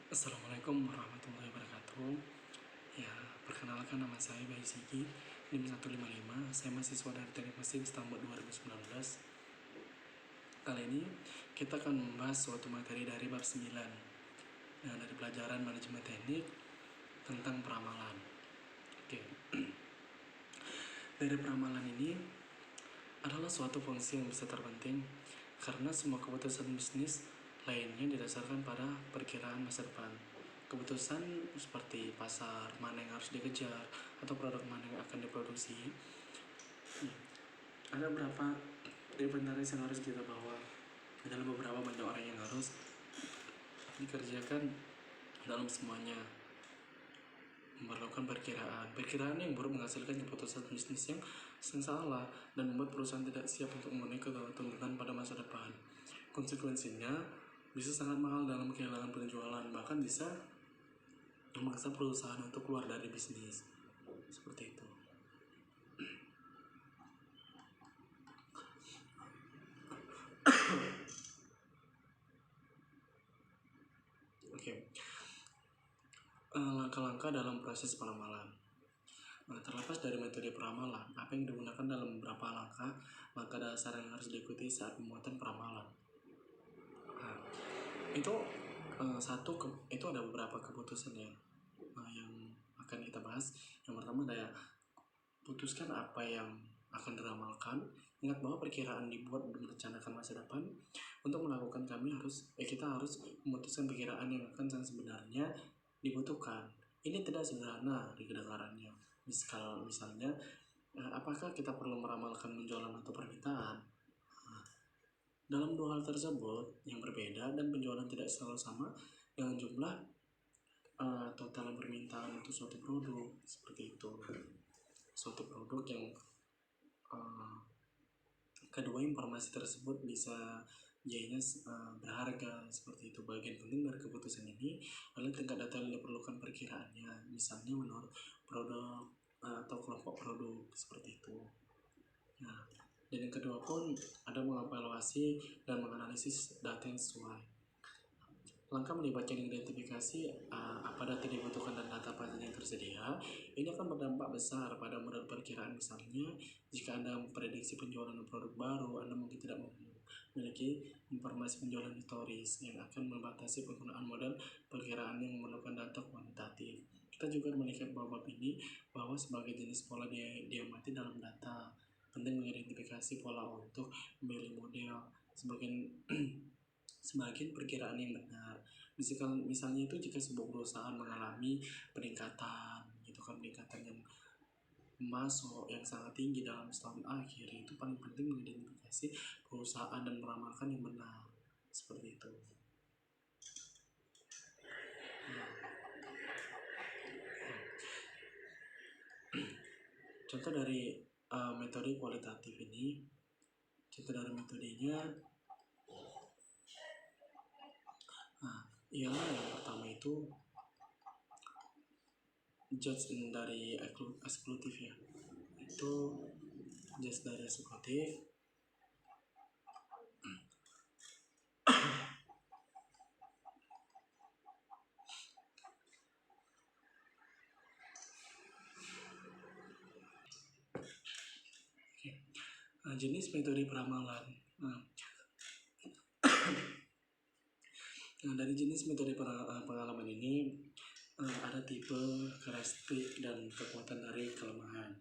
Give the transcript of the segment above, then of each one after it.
Assalamualaikum warahmatullahi wabarakatuh. Ya, perkenalkan nama saya Bayu Sigi, NIM 155. Saya mahasiswa dari Teknik Mesin Istanbul 2019. Kali ini kita akan membahas suatu materi dari bab 9. Nah, dari pelajaran manajemen teknik tentang peramalan. Oke. Dari peramalan ini adalah suatu fungsi yang bisa terpenting karena semua keputusan bisnis lainnya didasarkan pada perkiraan masa depan. Keputusan seperti pasar, mana yang harus dikejar, atau produk mana yang akan diproduksi. Ada beberapa inventaris yang harus kita bawa. Ada beberapa banyak orang yang harus dikerjakan dalam semuanya. Memerlukan perkiraan yang buruk menghasilkan keputusan bisnis yang salah dan membuat perusahaan tidak siap untuk memenuhi tuntutan pada masa depan. Konsekuensinya bisa sangat mahal dalam kehilangan penjualan, bahkan bisa memaksa perusahaan untuk keluar dari bisnis. Seperti itu. Oke. Langkah-langkah dalam proses peramalan. Terlepas dari metode peramalan, apa yang digunakan dalam beberapa langkah dasar yang harus diikuti saat pembuatan peramalan. Itu itu ada beberapa keputusan yang akan kita bahas. Yang pertama adalah putuskan apa yang akan diramalkan. Ingat bahwa perkiraan dibuat untuk merencanakan masa depan. Untuk melakukan kita harus memutuskan perkiraan yang akan sebenarnya dibutuhkan. Ini tidak sederhana di kedengarannya. Misalnya, apakah kita perlu meramalkan penjualan atau permintaan? Dalam dua hal tersebut yang berbeda dan penjualan tidak selalu sama dengan jumlah total permintaan untuk suatu produk, seperti itu. Suatu produk yang kedua informasi tersebut bisa jadinya berharga, seperti itu. Bagian penting dari keputusan ini adalah tingkat data yang diperlukan perkiraannya, misalnya menurut produk atau kelompok produk, seperti itu. Nah, dan yang kedua pun ada mengevaluasi dan menganalisis data yang sesuai. Langkah melibatkan identifikasi apa data dibutuhkan dan data apa yang tersedia. Ini akan berdampak besar pada model perkiraan. Misalnya, jika Anda memprediksi penjualan produk baru, Anda mungkin tidak memiliki informasi penjualan historis yang akan membatasi penggunaan model perkiraan yang memerlukan data kuantitatif. Kita juga melihat bahwa ini bahwa sebagai jenis pola diamati dalam data, penting mengidentifikasi pola untuk memilih model sebagian perkiraan yang benar. Misalnya itu jika sebuah perusahaan mengalami peningkatan yang masuk yang sangat tinggi dalam setahun akhir, itu paling penting mengidentifikasi perusahaan dan meramalkan yang benar, seperti itu. Contoh dari metode kualitatif ini, contoh dari metodenya ialah yang pertama itu judge dari eksekutif ya. Itu judge dari eksekutif. Jenis metode peramalan. Dari jenis metode pengalaman ini ada tipe, karakteristik, dan kekuatan dari kelemahan.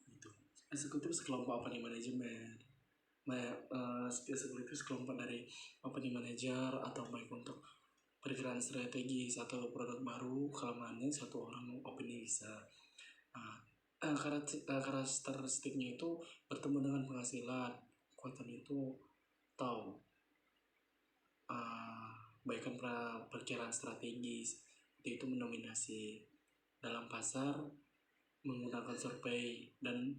Itu. Eksekutif sekelompok opening manajemen. Eksekutif sekelompok dari opening manager atau baik untuk perkiraan strategis atau produk baru. Kelemahannya satu orang opening bisa. Karakteristiknya itu bertemu dengan penghasilan. Kekuatan itu tahu baikkan perkiraan strategis, itu mendominasi dalam pasar, menggunakan survei dan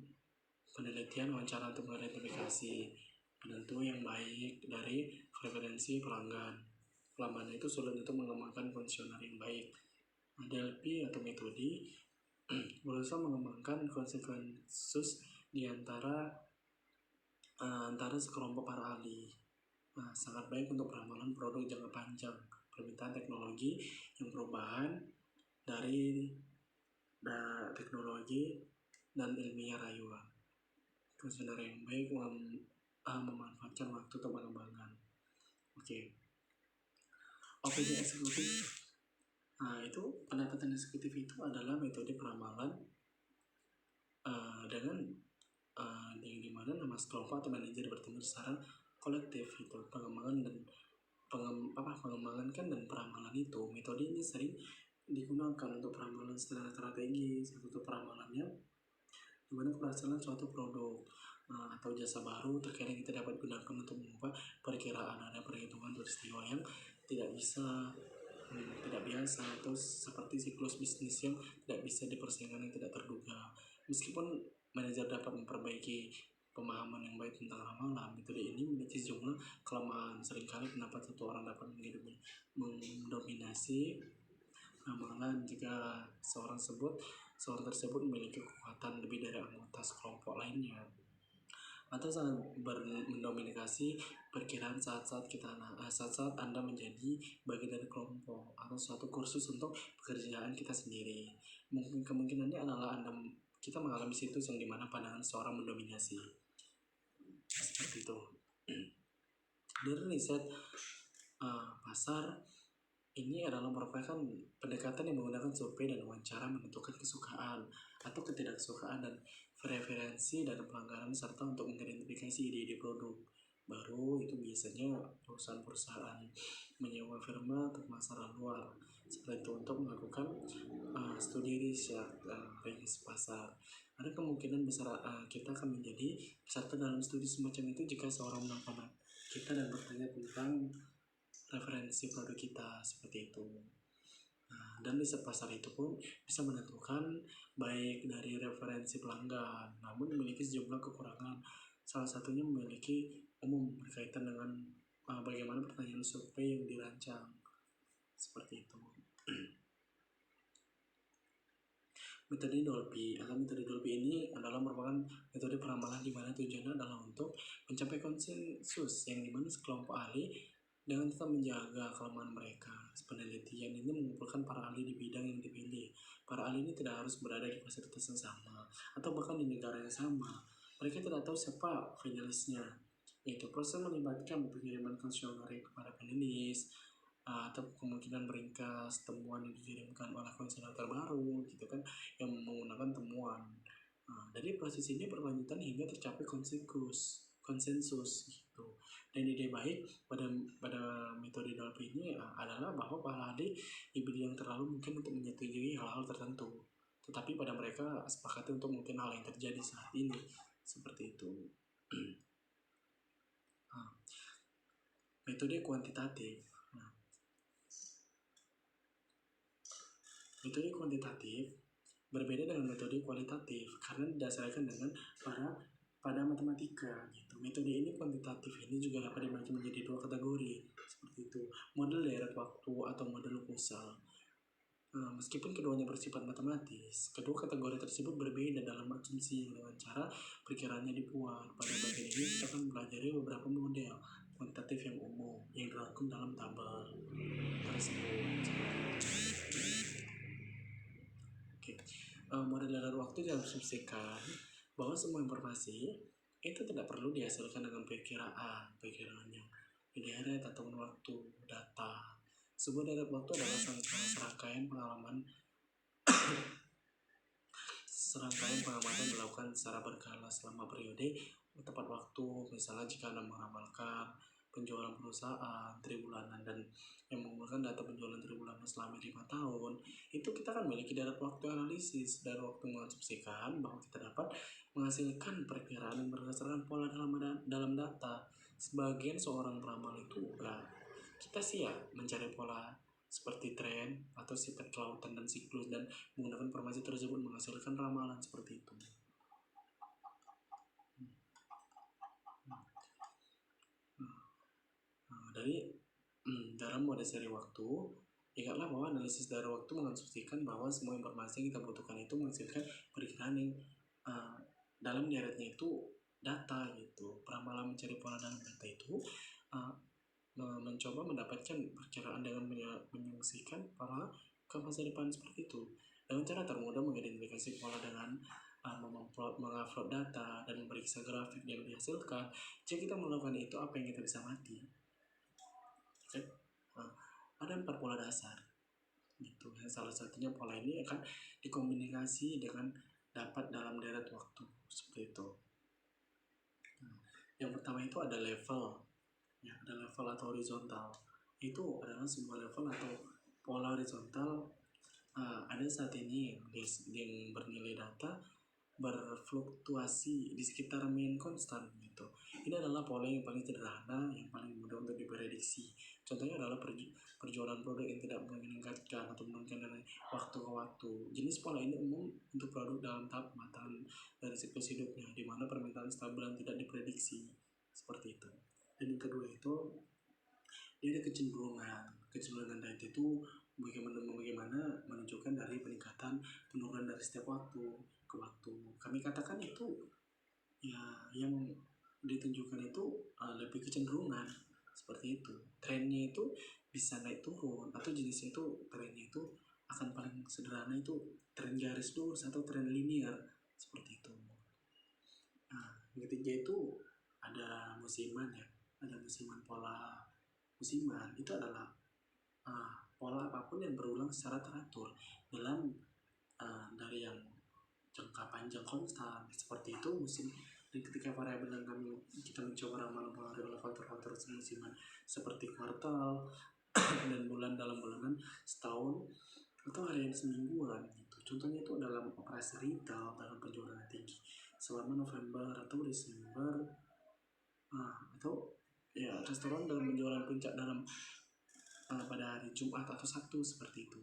penelitian wawancara untuk mengidentifikasi penentu yang baik dari preferensi pelanggan. Pelanggan itu sulit untuk mengembangkan kondisioner yang baik. DLP atau metode berusaha mengembangkan konsensus di antara sekelompok para ahli. Sangat baik untuk peramalan produk jangka panjang, permintaan teknologi yang perubahan dari teknologi dan ilmiah rayuan. Konselor yang baik memanfaatkan waktu untuk pengembangan. Oke. Opini eksekutif. Itu pendapatan eksekutif itu adalah metode peramalan dengan yang dimana nama sekelompok atau manajer bertemu secara kolektif itu. Pengembangan dan peramalan itu, metode ini sering digunakan untuk peramalan secara strategis atau peramalannya dimana keberhasilan suatu produk atau jasa baru terkadang kita dapat gunakan untuk mengubah perkiraan. Ada perhitungan peristiwa yang tidak biasa atau seperti siklus bisnis yang tidak bisa dipersaingkan yang tidak terduga. Meskipun manajer dapat memperbaiki pemahaman yang baik tentang ramalan, metode ini memiliki sejumlah kelemahan. Seringkali pendapat satu orang dapat mendominasi ramalan jika seorang tersebut memiliki kekuatan lebih dari anggota sekelompok lainnya, atau sangat mendominasi perkiraan saat-saat Anda menjadi bagian dari kelompok atau suatu kursus untuk pekerjaan kita sendiri. Mungkin kemungkinannya adalah kita mengalami situs yang dimana pandangan seorang mendominasi. Seperti itu. Dari riset pasar, ini adalah merupakan pendekatan yang menggunakan survei dan wawancara menentukan kesukaan atau ketidaksukaan dan preferensi dan pelanggaran serta untuk mengidentifikasi ide-ide produk baru. Itu biasanya perusahaan-perusahaan menyewa firma atau pemasaran luar seperti itu untuk melakukan studi riset rilis pasar. Ada kemungkinan besar kita akan menjadi peserta dalam studi semacam itu jika seorang menelpon kita dan bertanya tentang referensi produk kita seperti itu. Dan riset pasar itu pun bisa menentukan baik dari referensi pelanggan, namun memiliki sejumlah kekurangan. Salah satunya memiliki umum berkaitan dengan bagaimana pertanyaan survei yang dirancang seperti itu. Metode Dolby ini adalah merupakan metode peramalan di mana tujuannya adalah untuk mencapai konsensus yang dimana sekelompok ahli dengan tetap menjaga kelemahan mereka. Penelitian ini mengumpulkan para ahli di bidang yang dipilih. Para ahli ini tidak harus berada di fasilitas yang sama atau bahkan di negara yang sama. Mereka tidak tahu siapa finalisnya. Itu proses melibatkan pengiriman kuesioner kepada penulis atau kemungkinan meringkas temuan yang dikirimkan oleh konselor terbaru gitu kan, yang menggunakan temuan. Dari proses ini berlanjutan hingga tercapai konsensus gitu. Dan ide baik pada metode Dolby ini adalah bahwa para ahli di bidang terlalu mungkin untuk menyetujui hal-hal tertentu, tetapi pada mereka sepakati untuk mungkin hal yang terjadi saat ini seperti itu. Metode kuantitatif. Metode kuantitatif berbeda dengan metode kualitatif karena didasarkan dengan pada matematika gitu. Metode ini kuantitatif ini juga dapat dibagi menjadi dua kategori seperti itu, model deret waktu atau model kusal. Meskipun keduanya bersifat matematis, kedua kategori tersebut berbeda dalam asumsi yang dengan cara perkiraannya dibuat. Pada bagian ini kita akan mempelajari beberapa model kuantitatif yang umum yang dirangkum dalam tabel tersebut. Model deret waktu diasumsikan bahwa semua informasi itu tidak perlu dihasilkan dengan perkiraannya deret atau waktu data. Sebuah deret waktu adalah serangkaian pengamatan dilakukan secara berkala selama periode tepat waktu. Misalnya jika Anda mengamalkan penjualan perusahaan tribulanan dan yang menggunakan data penjualan tribulanan selama 5 tahun, itu kita akan memiliki deret waktu analisis. Deret waktu mengasumsikan bahwa kita dapat menghasilkan perkiraan berdasarkan pola dalam data. Sebagian seorang peramal itu kita sih mencari pola seperti tren atau sifat kelautan dan siklus dan menggunakan informasi tersebut menghasilkan ramalan seperti itu. Dalam mode seri waktu, ingatlah bahwa analisis dari waktu mengasumsikan bahwa semua informasi yang kita butuhkan itu menghasilkan perkiraan yang dalam deretnya itu data gitu. Peramalan mencari pola dalam data itu mencoba mendapatkan perkiraan dengan menyaksikan para ke masa depan seperti itu. Dengan cara termudah mengidentifikasi pola dengan mengupload data dan memeriksa grafik yang dihasilkan. Jika kita melakukan itu, apa yang kita bisa mati? Okay? Ada 4 pola dasar. Gitu. Salah satunya pola ini akan dikombinasi dengan dapat dalam deret waktu seperti itu. Yang pertama itu ada level, ya, ada level atau horizontal. Itu adalah sebuah level atau pola horizontal. Ada saat ini yang bernilai data berfluktuasi di sekitar mean konstan gitu. Ini adalah pola yang paling sederhana, yang paling mudah untuk diprediksi. Contohnya adalah perjualan produk yang tidak meningkatkan atau menurunkan dari waktu ke waktu. Jenis pola ini umum untuk produk dalam tahap pematangan dari siklus hidupnya, di mana permintaan stabil dan tidak diprediksi seperti itu. Dan yang kedua itu dia ada kecenderungan data itu bagaimana menunjukkan dari peningkatan penurunan dari setiap waktu ke waktu. Kami katakan itu ya yang ditunjukkan itu lebih kecenderungan seperti itu. Trennya itu bisa naik turun, atau jenisnya itu trennya itu akan paling sederhana itu tren garis lurus atau tren linear seperti itu. Yang ketiga itu ada musiman, ya, ada musiman. Pola musiman itu adalah pola apapun yang berulang secara teratur dalam dari yang jangka panjang konstan seperti itu musim. Dan ketika variabel yang kita mencoba ramalan pola adalah faktor-faktor musiman seperti kuartal dan bulan dalam bulanan, setahun, atau harian semingguan gitu. Contohnya itu dalam operasi retail dalam penjualan tinggi selama November atau Desember, atau ya restoran dalam penjualan puncak dalam pada hari Jumat atau Sabtu seperti itu.